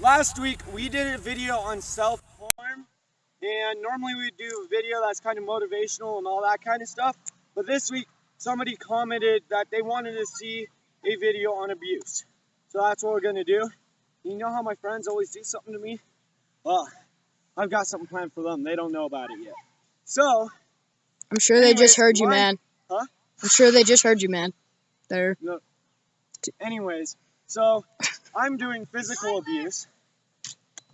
Last week we did a video on self-harm, and normally we do a video that's kind of motivational and all that kind of stuff, but this week somebody commented that they wanted to see a video on abuse. So that's what we're going to do. You know how my friends always do something to me? Well, I've got something planned for them. They don't know about it yet. So, I'm sure they just heard you, man. Huh? I'm sure they just heard you, man. There. No. Anyways, so I'm doing physical abuse.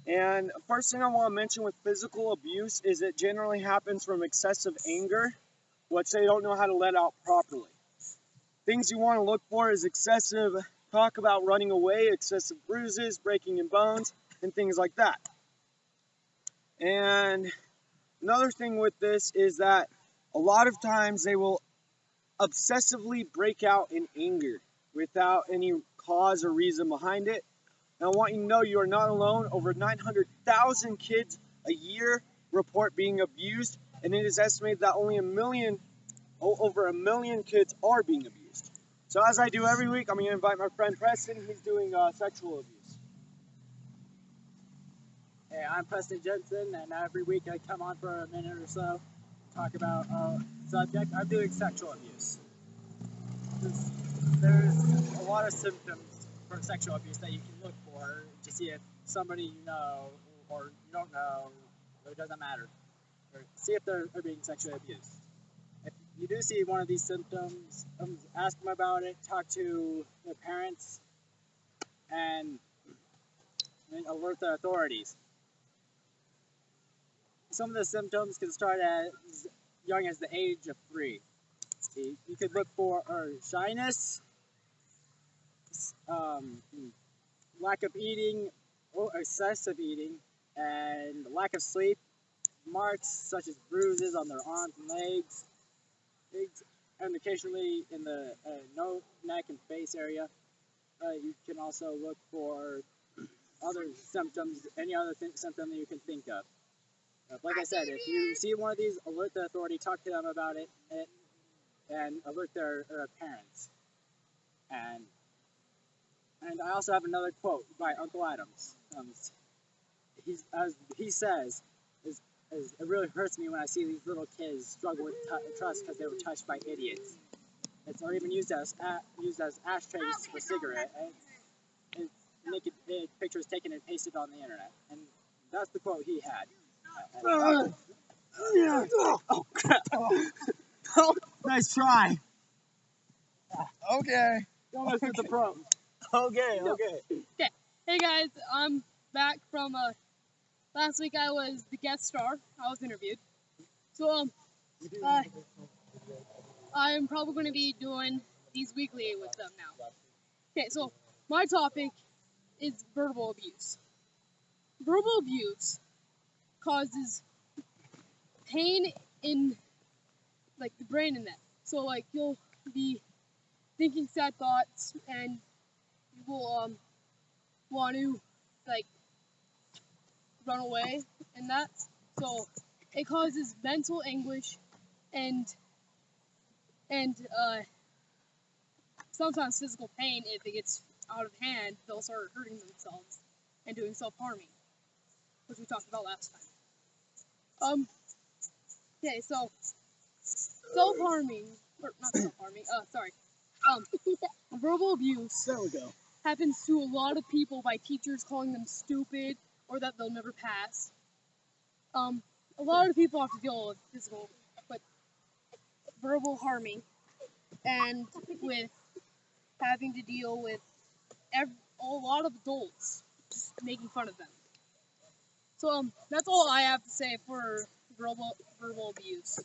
And first thing I want to mention with physical abuse is it generally happens from excessive anger, which they don't know how to let out properly. Things you want to look for is excessive talk about running away, excessive bruises, breaking in bones, and things like that. And another thing with this is that a lot of times they will obsessively break out in anger without any cause or reason behind it. And I want you to know you are not alone. Over 900,000 kids a year report being abused, and it is estimated that only over a million kids are being abused. So as I do every week, I'm going to invite my friend Preston. He's doing sexual abuse. Hey, I'm Preston Jensen, and every week I come on for a minute or so, talk about a subject. I'm doing sexual abuse. There's a lot of symptoms for sexual abuse that you can look for to see if somebody you know or you don't know, or it doesn't matter, or see if they're being sexually abused. If you do see one of these symptoms, ask them about it, talk to their parents, and alert the authorities. Some of the symptoms can start as young as the age of 3. You could look for shyness, lack of eating, or excessive eating, and lack of sleep, marks such as bruises on their arms and legs, and occasionally in the neck and face area. You can also look for other symptoms, any other symptom that you can think of. Like I said, if you see one of these, alert the authority, talk to them about it, and alert their parents. And I also have another quote by Uncle Adams. He says, it really hurts me when I see these little kids struggle with trust because they were touched by idiots. It's or even used as ashtrays for cigarette. And naked pictures taken and pasted on the internet. And that's the quote he had. Oh, crap. Nice try. Okay. Don't mess with the pros. Okay. Okay. Hey guys, I'm back from last week. I was the guest star. I was interviewed. So I'm probably going to be doing these weekly with them now. Okay, so my topic is verbal abuse. Verbal abuse causes pain in like the brain and that. So like you'll be thinking sad thoughts and you will want to like run away and that. So it causes mental anguish and sometimes physical pain. If it gets out of hand, they'll start hurting themselves and doing self-harming, which we talked about last time. Okay, so self-harming, or not self-harming, verbal abuse. There we go. Happens to a lot of people by teachers calling them stupid or that they'll never pass. A lot of people have to deal with verbal harming and with having to deal with a lot of adults just making fun of them. So that's all I have to say for verbal abuse.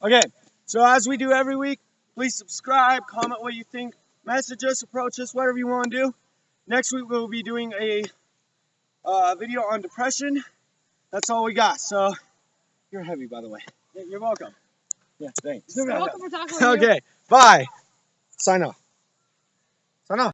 Okay, so as we do every week, please subscribe, comment what you think, message us, approach us, whatever you want to do. Next week we'll be doing a video on depression. That's all we got. So you're heavy, by the way. Yeah, you're welcome. Yeah, thanks. You're welcome for talking with you. Okay, bye. Sign off. Sign off.